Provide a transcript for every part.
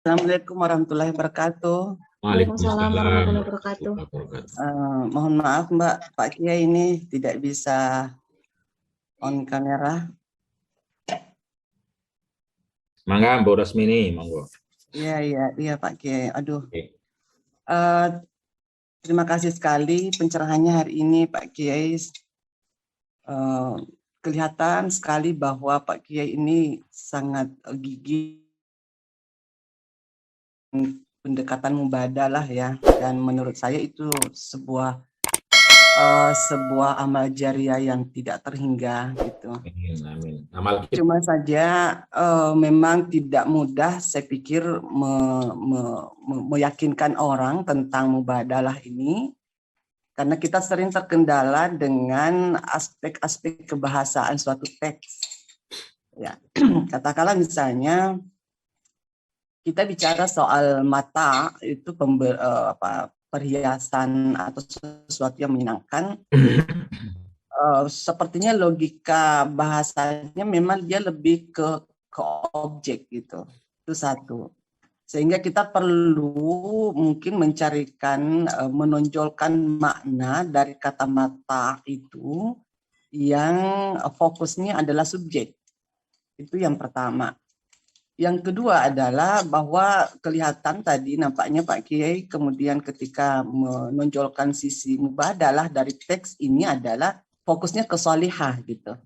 Assalamualaikum warahmatullahi wabarakatuh. Waalaikumsalam Waalaikumsalam warahmatullahi warahmatullahi wabarakatuh. wabarakatuh. Mohon maaf Mbak, Pak Kiai ini tidak bisa on kamera. Mangga, Mbak Rasmini, monggo. Iya Pak Kiai. Aduh, Oke. terima kasih sekali pencerahannya hari ini Pak Kiai. Kelihatan sekali bahwa Pak Kiai ini sangat gigih pendekatan mubadalah ya, dan menurut saya itu sebuah amal jariah yang tidak terhingga gitu. Amin. Amal kita. Cuma saja memang tidak mudah saya pikir meyakinkan orang tentang mubadalah ini, karena kita sering terkendala dengan aspek-aspek kebahasaan suatu teks. Ya, katakanlah misalnya kita bicara soal mata itu perhiasan atau sesuatu yang menyenangkan. Sepertinya logika bahasanya memang dia lebih ke objek gitu. Itu satu. Sehingga kita perlu mungkin mencarikan, menonjolkan makna dari kata mata itu yang fokusnya adalah subjek. Itu yang pertama. Yang kedua adalah bahwa kelihatan tadi nampaknya Pak Kiai kemudian ketika menonjolkan sisi mubadalah dari teks ini adalah fokusnya ke solihah gitu.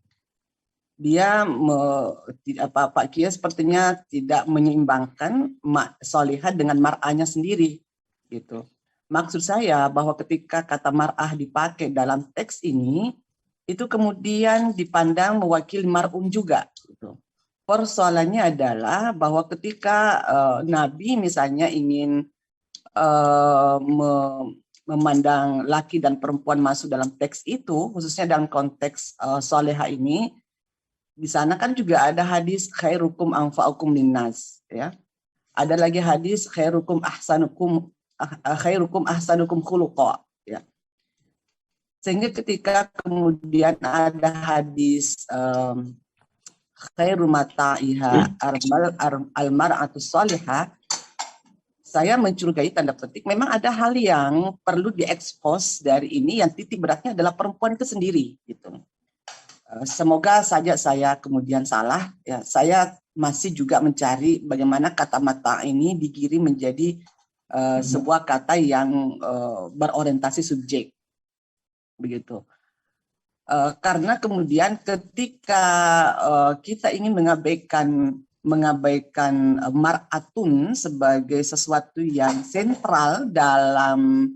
Dia Pak Kiai sepertinya tidak menyeimbangkan solihah dengan mar'ahnya sendiri gitu. Maksud saya bahwa ketika kata mar'ah dipakai dalam teks ini, itu kemudian dipandang mewakili mar'um juga gitu. Persoalannya adalah bahwa ketika Nabi misalnya ingin memandang laki dan perempuan masuk dalam teks itu, khususnya dalam konteks soleha ini, di sana kan juga ada hadis khairukum anfa'ukum linnas, ya. Ada lagi hadis khairukum ahsanukum khuluqa, ya. Sehingga ketika kemudian ada hadis khairu mata'iha almar'atu salihah, saya mencurigai tanda petik memang ada hal yang perlu diekspos dari ini yang titik beratnya adalah perempuan itu sendiri gitu. Semoga saja saya kemudian salah ya. Saya masih juga mencari bagaimana kata mata ini digiring menjadi sebuah kata yang berorientasi subjek begitu. Karena kemudian ketika kita ingin mengabaikan mar'atun sebagai sesuatu yang sentral dalam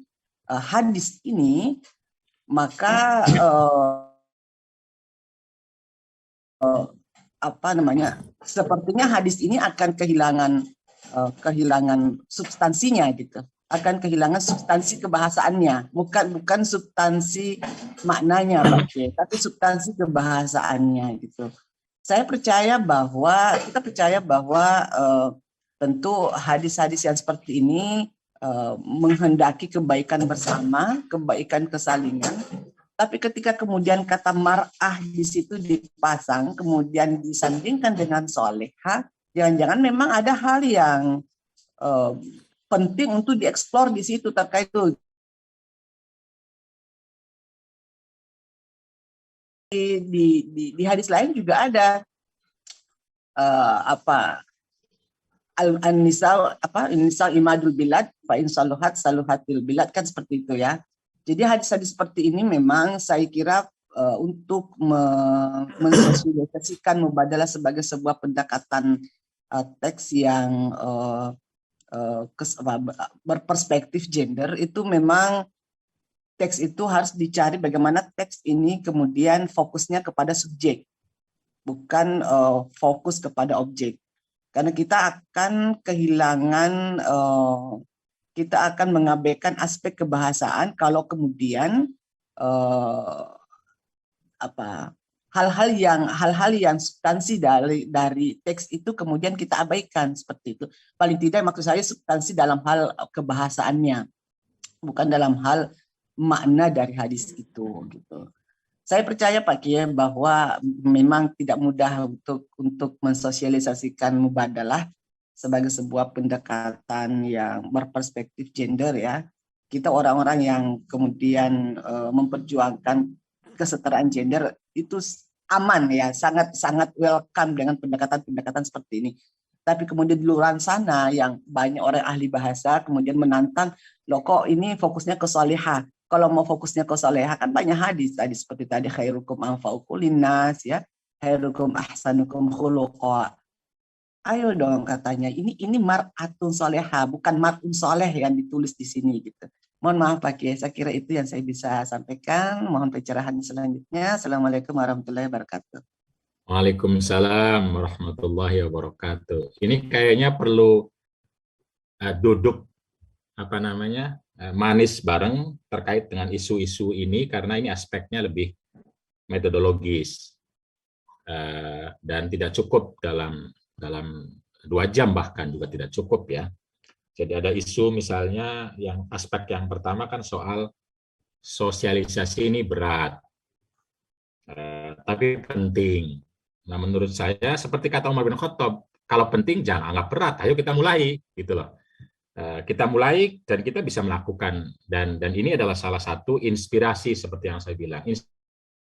hadis ini, maka sepertinya hadis ini akan kehilangan substansinya gitu. Akan kehilangan substansi kebahasaannya, bukan substansi maknanya Pak Kiai, tapi substansi kebahasaannya gitu. Kita percaya bahwa tentu hadis-hadis yang seperti ini menghendaki kebaikan bersama, kebaikan kesalingan. Tapi ketika kemudian kata mar'ah di situ dipasang, kemudian disandingkan dengan solehah, jangan-jangan memang ada hal yang penting untuk dieksplor di situ terkait itu. Di hadis lain juga ada al-nisa imadul bilad fa in saluhatil bilad, kan seperti itu ya. Jadi hadis-hadis seperti ini memang saya kira untuk mensosialisasikan mubadalah sebagai sebuah pendekatan teks yang berperspektif gender, itu memang teks itu harus dicari bagaimana teks ini kemudian fokusnya kepada subjek, bukan fokus kepada objek. Karena kita akan mengabaikan aspek kebahasaan kalau kemudian hal-hal yang substansi dari teks itu kemudian kita abaikan seperti itu. Paling tidak maksud saya substansi dalam hal kebahasaannya, bukan dalam hal makna dari hadis itu gitu. Saya percaya Pak Kiai bahwa memang tidak mudah untuk mensosialisasikan mubadalah, sebagai sebuah pendekatan yang berperspektif gender ya. Kita orang-orang yang kemudian memperjuangkan kesetaraan gender itu aman ya, sangat welcome dengan pendekatan-pendekatan seperti ini. Tapi kemudian di luar sana yang banyak orang ahli bahasa kemudian menantang, loh kok ini fokusnya ke solehah. Kalau mau fokusnya ke solehah kan banyak hadis tadi seperti tadi khairukum anfa'ukum linnas ya, khairukum ahsanukum khuluqa. Ayo dong katanya, ini mar'atun solehah, bukan mar'un soleh yang ditulis di sini gitu. Mohon maaf Pak Kiai, saya kira itu yang saya bisa sampaikan. Mohon pencerahan selanjutnya. Assalamualaikum warahmatullahi wabarakatuh. Waalaikumsalam warahmatullahi wabarakatuh. Ini kayaknya perlu duduk manis bareng terkait dengan isu-isu ini karena ini aspeknya lebih metodologis dan tidak cukup dalam 2 jam bahkan juga tidak cukup ya. Jadi ada isu misalnya yang aspek yang pertama kan soal sosialisasi ini berat, tapi penting. Nah, menurut saya seperti kata Umar bin Khattab, kalau penting jangan anggap berat, ayo kita mulai, gitu loh. Kita mulai dan kita bisa melakukan dan ini adalah salah satu inspirasi seperti yang saya bilang,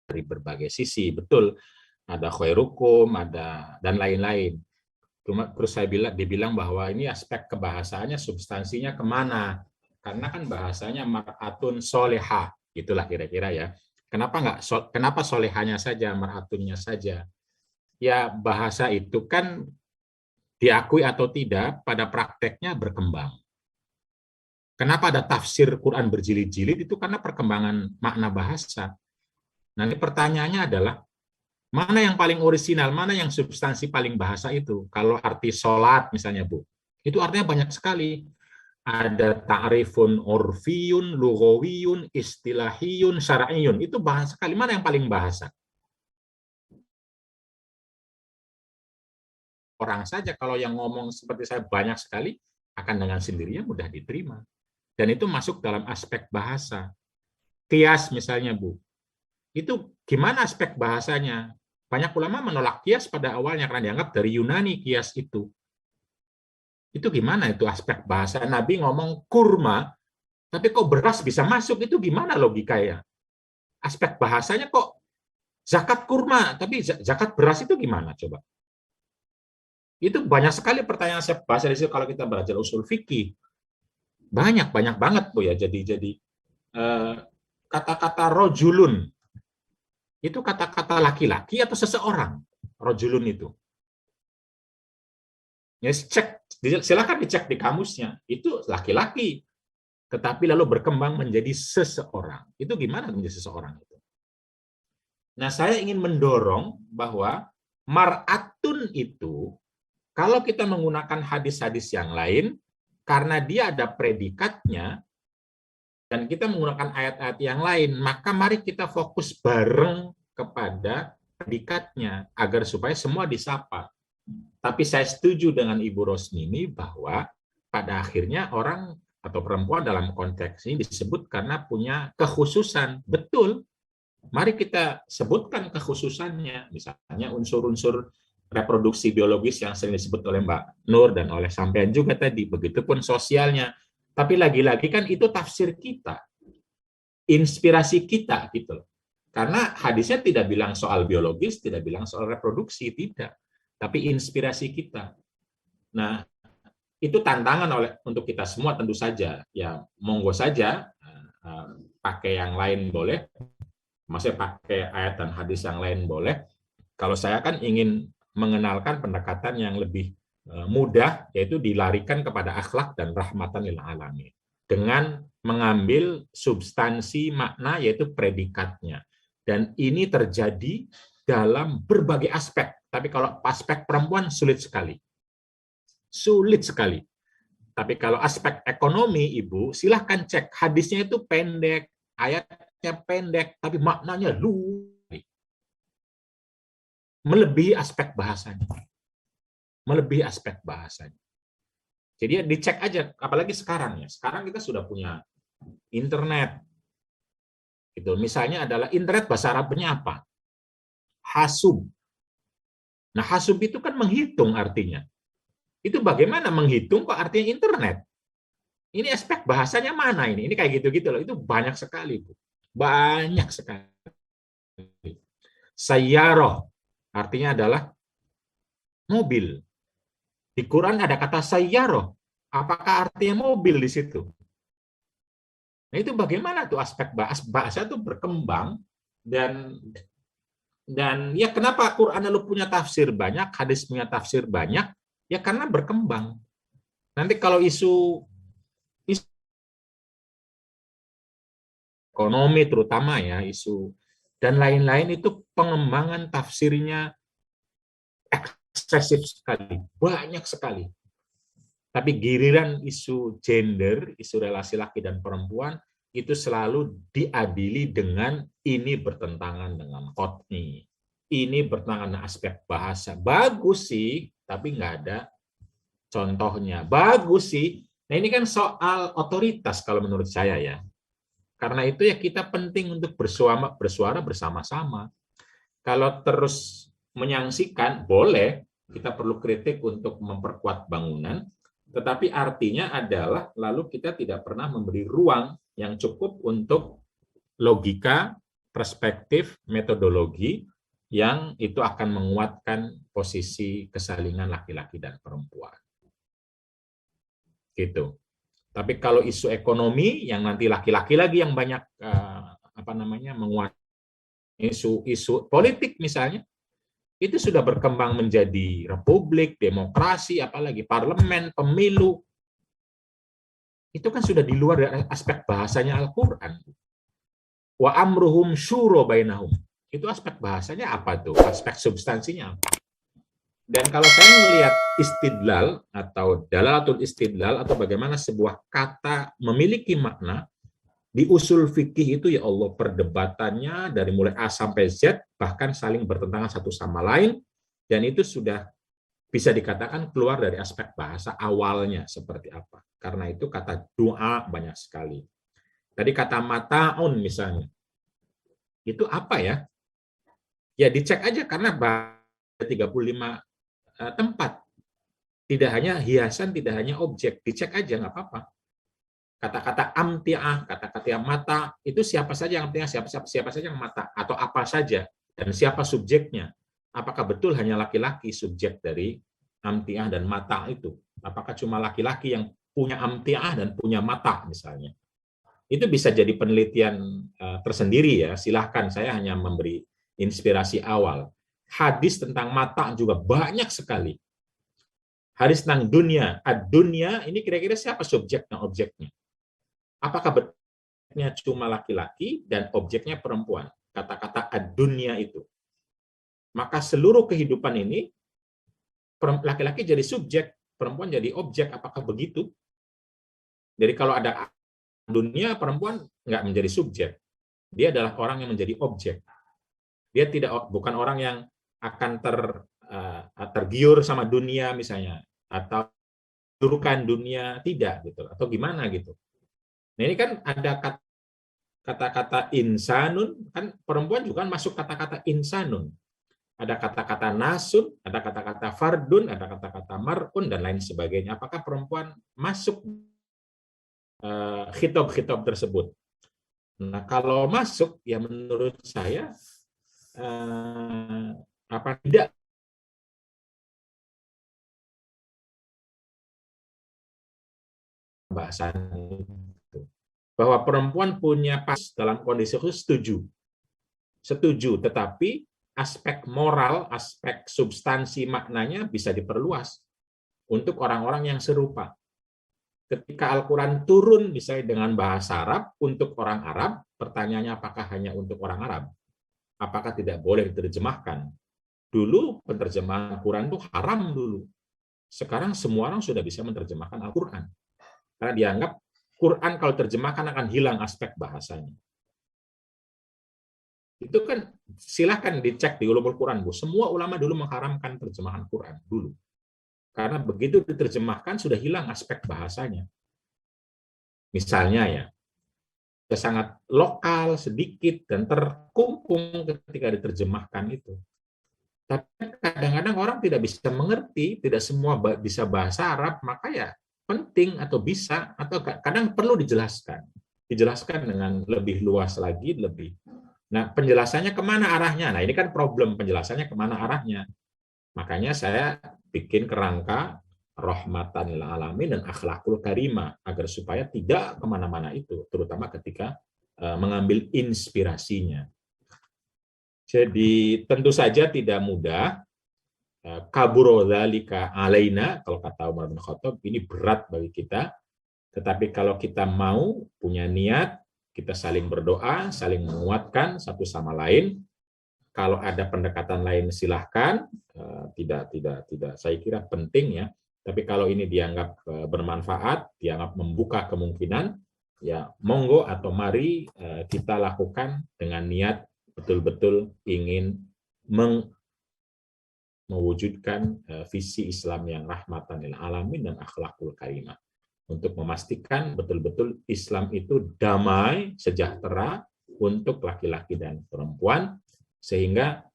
dari berbagai sisi, betul. Ada khairukum, ada dan lain-lain. Terus dibilang bahwa ini aspek kebahasaannya, substansinya kemana? Karena kan bahasanya mar'atun solehah, gitulah kira-kira ya. Kenapa solehanya saja, mar'atunnya saja? Ya bahasa itu kan diakui atau tidak pada prakteknya berkembang. Kenapa ada tafsir Quran berjilid-jilid? Itu karena perkembangan makna bahasa. Nanti pertanyaannya adalah, mana yang paling orisinal, mana yang substansi paling bahasa itu? Kalau arti sholat misalnya Bu, itu artinya banyak sekali. Ada ta'rifun urfiyun, lughawiyun, istilahiyun, syar'iyun. Itu bahasa sekali. Mana yang paling bahasa? Orang saja kalau yang ngomong seperti saya banyak sekali, akan dengan sendirinya mudah diterima. Dan itu masuk dalam aspek bahasa. Kias misalnya Bu, itu gimana aspek bahasanya? Banyak ulama menolak kias pada awalnya karena dianggap dari Yunani kias itu. Itu gimana itu aspek bahasa? Nabi ngomong kurma, tapi kok beras bisa masuk? Itu gimana logikanya? Aspek bahasanya kok zakat kurma, tapi zakat beras itu gimana coba? Itu banyak sekali pertanyaan saya bahas di situ kalau kita belajar usul fikih. Banyak banget Bu ya. Jadi kata-kata rojulun itu kata-kata laki-laki atau seseorang? Rojulun itu. Ya, silakan dicek di kamusnya. Itu laki-laki. Tetapi lalu berkembang menjadi seseorang. Itu gimana menjadi seseorang itu? Nah, saya ingin mendorong bahwa mar'atun itu kalau kita menggunakan hadis-hadis yang lain, karena dia ada predikatnya, dan kita menggunakan ayat-ayat yang lain, maka mari kita fokus bareng kepada predikatnya, agar supaya semua disapa. Tapi saya setuju dengan Ibu Rosmini bahwa pada akhirnya orang atau perempuan dalam konteks ini disebut karena punya kekhususan. Betul, mari kita sebutkan kekhususannya, misalnya unsur-unsur reproduksi biologis yang sering disebut oleh Mbak Nur dan oleh sampean juga tadi, begitupun sosialnya. Tapi lagi-lagi kan itu tafsir kita, inspirasi kita gitu. Karena hadisnya tidak bilang soal biologis, tidak bilang soal reproduksi, tidak. Tapi inspirasi kita. Nah, itu tantangan untuk kita semua tentu saja. Ya, monggo saja pakai yang lain boleh, maksudnya pakai ayat dan hadis yang lain boleh. Kalau saya kan ingin mengenalkan pendekatan yang lebih mudah, yaitu dilarikan kepada akhlak dan rahmatan lil alamin dengan mengambil substansi makna, yaitu predikatnya. Dan ini terjadi dalam berbagai aspek. Tapi kalau aspek perempuan sulit sekali. Sulit sekali. Tapi kalau aspek ekonomi, Ibu, silahkan cek. Hadisnya itu pendek, ayatnya pendek, tapi maknanya luas. Melebihi aspek bahasanya. Melebihi aspek bahasanya. Jadi dicek aja, apalagi sekarang ya. Sekarang kita sudah punya internet. Gitu. Misalnya adalah internet bahasa Arabnya apa? Hasub. Nah, hasub itu kan menghitung artinya. Itu bagaimana menghitung kok artinya internet? Ini aspek bahasanya mana ini? Ini kayak gitu-gitu loh. Itu banyak sekali, Bu. Banyak sekali. Sayyaroh artinya adalah mobil. Di Quran ada kata sayyaroh. Apakah artinya mobil di situ? Nah, itu bagaimana tuh aspek bahasa itu berkembang dan ya kenapa Quran lalu punya tafsir banyak, hadis punya tafsir banyak? Ya karena berkembang. Nanti kalau isu ekonomi terutama ya, isu dan lain-lain itu pengembangan tafsirnya eksesif sekali, banyak sekali. Tapi giliran isu gender, isu relasi laki dan perempuan, itu selalu diadili dengan ini bertentangan dengan qotni. Ini bertentangan dengan aspek bahasa. Bagus sih, tapi nggak ada contohnya. Bagus sih. Nah ini kan soal otoritas kalau menurut saya ya. Karena itu ya kita penting untuk bersuara bersama-sama. Kalau terus menyangsikan, boleh, kita perlu kritik untuk memperkuat bangunan, tetapi artinya adalah lalu kita tidak pernah memberi ruang yang cukup untuk logika, perspektif, metodologi yang itu akan menguatkan posisi kesalingan laki-laki dan perempuan. Gitu. Tapi kalau isu ekonomi yang nanti laki-laki lagi yang banyak menguat isu politik misalnya, itu sudah berkembang menjadi republik, demokrasi, apalagi parlemen, pemilu. Itu kan sudah di luar dari aspek bahasanya Al-Qur'an. Wa amruhum syuro bainahum. Itu aspek bahasanya apa tuh? Aspek substansinya apa? Dan kalau saya melihat istidlal atau dalalatul istidlal atau bagaimana sebuah kata memiliki makna, di usul fikih itu ya Allah perdebatannya dari mulai A sampai Z bahkan saling bertentangan satu sama lain dan itu sudah bisa dikatakan keluar dari aspek bahasa awalnya seperti apa. Karena itu kata doa banyak sekali. Tadi kata mataun misalnya. Itu apa ya? Ya dicek aja karena 35 tempat. Tidak hanya hiasan, tidak hanya objek. Dicek aja, nggak apa-apa. Kata-kata amtiah, kata-kata mata, itu siapa saja yang amtiah, siapa saja yang mata, atau apa saja, dan siapa subjeknya. Apakah betul hanya laki-laki subjek dari amtiah dan mata itu? Apakah cuma laki-laki yang punya amtiah dan punya mata misalnya? Itu bisa jadi penelitian tersendiri ya, silahkan, saya hanya memberi inspirasi awal. Hadis tentang mata juga banyak sekali. Hadis tentang dunia, ad-dunya, ini kira-kira siapa subjek dan objeknya? Apakah betulnya cuma laki-laki dan objeknya perempuan? Kata-kata ad-dunya itu. Maka seluruh kehidupan ini, laki-laki jadi subjek, perempuan jadi objek. Apakah begitu? Jadi kalau ada dunia, perempuan nggak menjadi subjek. Dia adalah orang yang menjadi objek. Dia bukan orang yang akan tergiur sama dunia misalnya, atau turukan dunia, tidak gitu, atau gimana gitu. Nah ini kan ada kata-kata insanun, kan perempuan juga masuk kata-kata insanun. Ada kata-kata nasun, ada kata-kata fardun, ada kata-kata mar'un, dan lain sebagainya. Apakah perempuan masuk khitab-khitab tersebut? Nah kalau masuk, ya menurut saya tidak bahasan itu. Bahwa perempuan punya pas dalam kondisi khusus setuju, tetapi aspek moral, aspek substansi maknanya bisa diperluas untuk orang-orang yang serupa. Ketika Al-Quran turun misalnya dengan bahasa Arab untuk orang Arab, pertanyaannya apakah hanya untuk orang Arab? Apakah tidak boleh diterjemahkan? Dulu penerjemahan Al-Quran itu haram dulu. Sekarang semua orang sudah bisa menerjemahkan Al-Quran. Karena dianggap Quran kalau terjemahkan akan hilang aspek bahasanya. Itu kan silahkan dicek di Ulumul Quran, Bu. Semua ulama dulu mengharamkan terjemahan Quran dulu. Karena begitu diterjemahkan sudah hilang aspek bahasanya. Misalnya ya, sangat lokal, sedikit, dan terkungkung ketika diterjemahkan itu. Tapi kadang-kadang orang tidak bisa mengerti, tidak semua bisa bahasa Arab, maka ya penting atau bisa, atau kadang perlu dijelaskan dengan lebih luas lagi, lebih. Nah, penjelasannya kemana arahnya? Nah, ini kan problem, penjelasannya kemana arahnya. Makanya saya bikin kerangka rahmatan lil alamin dan akhlakul karimah, agar supaya tidak kemana-mana itu, terutama ketika mengambil inspirasinya. Jadi tentu saja tidak mudah. Kaburo dzalika alaina, kalau kata Umar bin Khattab, ini berat bagi kita. Tetapi kalau kita mau, punya niat, kita saling berdoa, saling menguatkan satu sama lain. Kalau ada pendekatan lain silahkan, tidak saya kira penting ya. Tapi kalau ini dianggap bermanfaat, dianggap membuka kemungkinan, ya monggo atau mari kita lakukan dengan niat betul-betul ingin mewujudkan visi Islam yang rahmatan lil alamin dan akhlakul karimah. Untuk memastikan betul-betul Islam itu damai, sejahtera untuk laki-laki dan perempuan, sehingga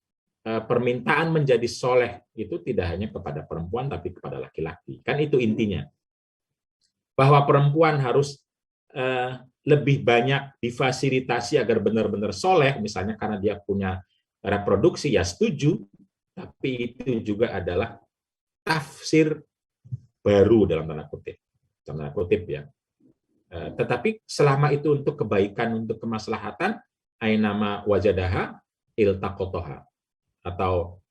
permintaan menjadi soleh itu tidak hanya kepada perempuan, tapi kepada laki-laki. Kan itu intinya. Bahwa perempuan harus lebih banyak difasilitasi agar benar-benar soleh, misalnya karena dia punya reproduksi, ya setuju, tapi itu juga adalah tafsir baru dalam tanda kutip ya. Tetapi selama itu untuk kebaikan, untuk kemaslahatan, ainama wajadaha iltaqotoha, atau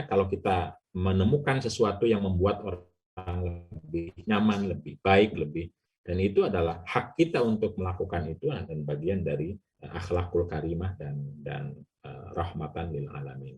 kalau kita menemukan sesuatu yang membuat orang lebih nyaman, lebih baik, dan itu adalah hak kita untuk melakukan itu, dan bagian dari akhlakul karimah dan rahmatan lil alamin.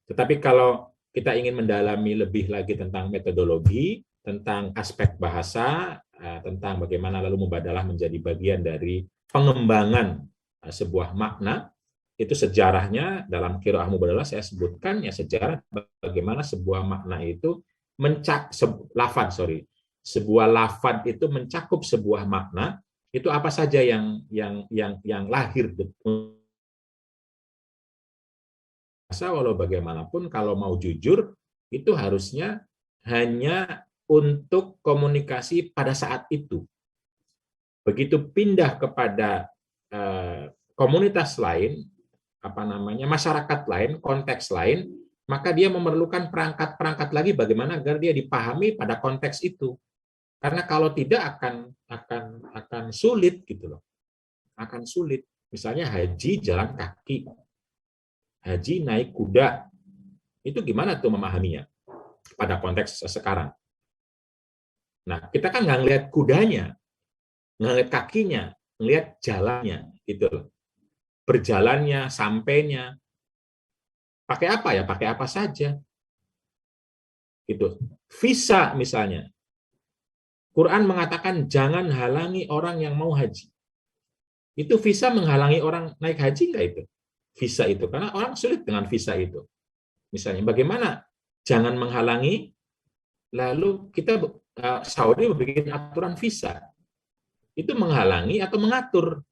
Tetapi kalau kita ingin mendalami lebih lagi tentang metodologi, tentang aspek bahasa, tentang bagaimana lalu mubadalah menjadi bagian dari pengembangan sebuah makna, itu sejarahnya dalam qiraah mubadalah saya sebutkan ya, sejarah bagaimana sebuah makna itu sebuah lafaz itu mencakup sebuah makna, itu apa saja yang lahir. Walau bagaimanapun kalau mau jujur, itu harusnya hanya untuk komunikasi pada saat itu. Begitu pindah kepada komunitas lain, masyarakat lain, konteks lain, maka dia memerlukan perangkat-perangkat lagi bagaimana agar dia dipahami pada konteks itu. Karena kalau tidak akan sulit gitu loh. Akan sulit. Misalnya haji jalan kaki, haji naik kuda. Itu gimana tuh memahaminya pada konteks sekarang? Nah, kita kan nggak ngelihat kudanya, nggak ngelihat kakinya, ngelihat jalannya gitu loh. Berjalannya, sampainya. Pakai apa ya? Pakai apa saja. Gitu. Visa misalnya. Quran mengatakan jangan halangi orang yang mau haji. Itu visa menghalangi orang naik haji nggak itu? Visa itu, karena orang sulit dengan visa itu. Misalnya, bagaimana jangan menghalangi, lalu kita Saudi membuat aturan visa. Itu menghalangi atau mengatur.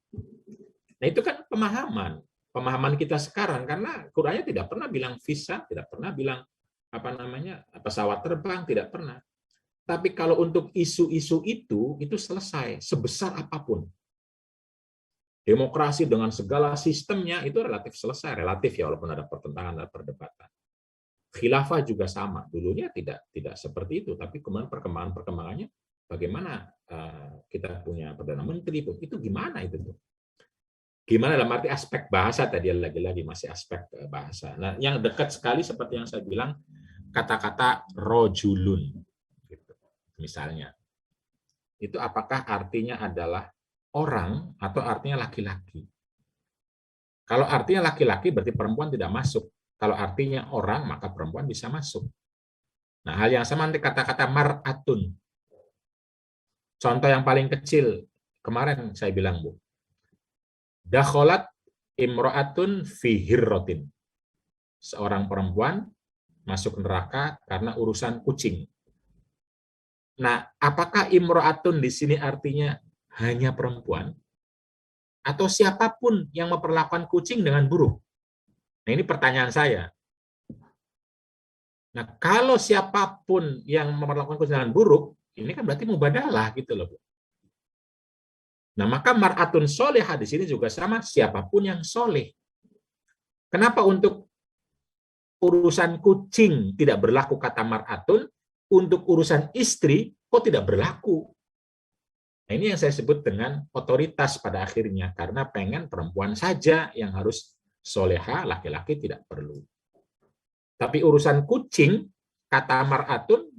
Nah, itu kan pemahaman kita sekarang, karena Qurannya tidak pernah bilang visa, tidak pernah bilang pesawat terbang, tidak pernah. Tapi kalau untuk isu-isu itu selesai sebesar apapun. Demokrasi dengan segala sistemnya itu relatif selesai, relatif ya, walaupun ada pertentangan dan perdebatan. Khilafah juga sama, dulunya tidak seperti itu, tapi kemudian perkembangannya bagaimana kita punya perdana menteri itu gimana itu tuh? Gimana dalam arti aspek bahasa tadi, lagi-lagi masih aspek bahasa. Nah, yang dekat sekali seperti yang saya bilang, kata-kata rojulun gitu. Misalnya. Itu apakah artinya adalah orang atau artinya laki-laki? Kalau artinya laki-laki berarti perempuan tidak masuk. Kalau artinya orang, maka perempuan bisa masuk. Nah, hal yang sama nanti kata-kata mar'atun. Contoh yang paling kecil, kemarin saya bilang, Bu. Dakholat imro'atun fi hirrotin. Seorang perempuan masuk neraka karena urusan kucing. Nah, apakah imro'atun di sini artinya hanya perempuan? Atau siapapun yang memperlakukan kucing dengan buruk? Nah, ini pertanyaan saya. Nah, kalau siapapun yang melakukan kecenderungan buruk, ini kan berarti mubadalah gitu loh. Nah, maka mar'atun solehah di sini juga sama, siapapun yang soleh. Kenapa untuk urusan kucing tidak berlaku kata mar'atun, untuk urusan istri kok tidak berlaku? Nah, ini yang saya sebut dengan otoritas pada akhirnya, karena pengen perempuan saja yang harus soleha, laki-laki tidak perlu. Tapi urusan kucing, kata mar'atun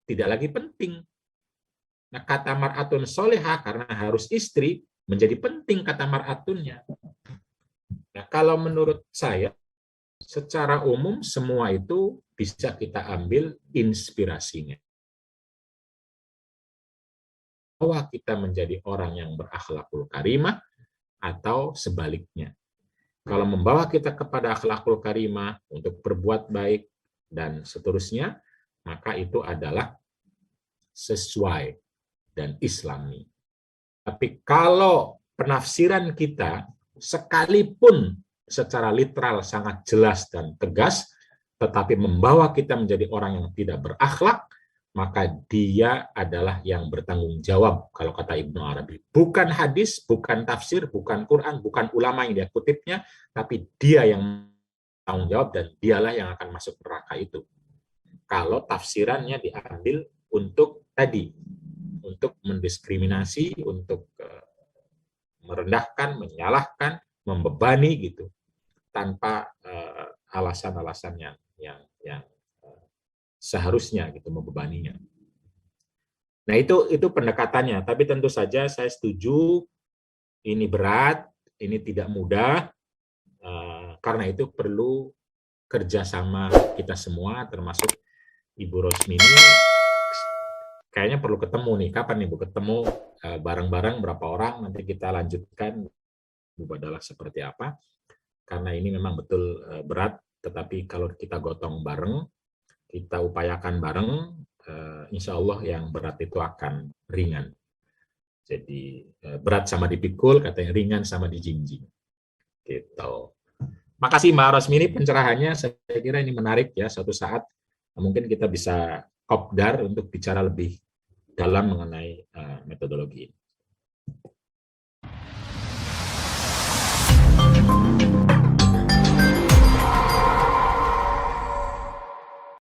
tidak lagi penting. Nah, kata mar'atun soleha karena harus istri, menjadi penting kata mar'atunnya. Nah, kalau menurut saya, secara umum semua itu bisa kita ambil inspirasinya. Bahwa kita menjadi orang yang berakhlakul karimah atau sebaliknya. Kalau membawa kita kepada akhlakul karimah untuk berbuat baik dan seterusnya, maka itu adalah sesuai dan islami. Tapi kalau penafsiran kita sekalipun secara literal sangat jelas dan tegas, tetapi membawa kita menjadi orang yang tidak berakhlak, maka dia adalah yang bertanggung jawab, kalau kata Ibnu Arabi. Bukan hadis, bukan tafsir, bukan Quran, bukan ulama yang dia kutipnya, tapi dia yang tanggung jawab dan dialah yang akan masuk neraka itu. Kalau tafsirannya diambil untuk tadi, untuk mendiskriminasi, untuk merendahkan, menyalahkan, membebani gitu, tanpa alasan-alasan yang seharusnya gitu membebaninya. Nah, itu pendekatannya, tapi tentu saja saya setuju ini berat, ini tidak mudah, karena itu perlu kerjasama kita semua, termasuk Ibu Rosmini. Kayaknya perlu ketemu nih, kapan Ibu ketemu bareng-bareng berapa orang, nanti kita lanjutkan mubadalah seperti apa, karena ini memang betul berat, tetapi kalau kita gotong bareng, kita upayakan bareng, insya Allah yang berat itu akan ringan. Jadi berat sama dipikul, katanya ringan sama dijinjing. Gitu. Makasih Mbak Rosmini pencerahannya, saya kira ini menarik ya, suatu saat mungkin kita bisa kopdar untuk bicara lebih dalam mengenai metodologi ini.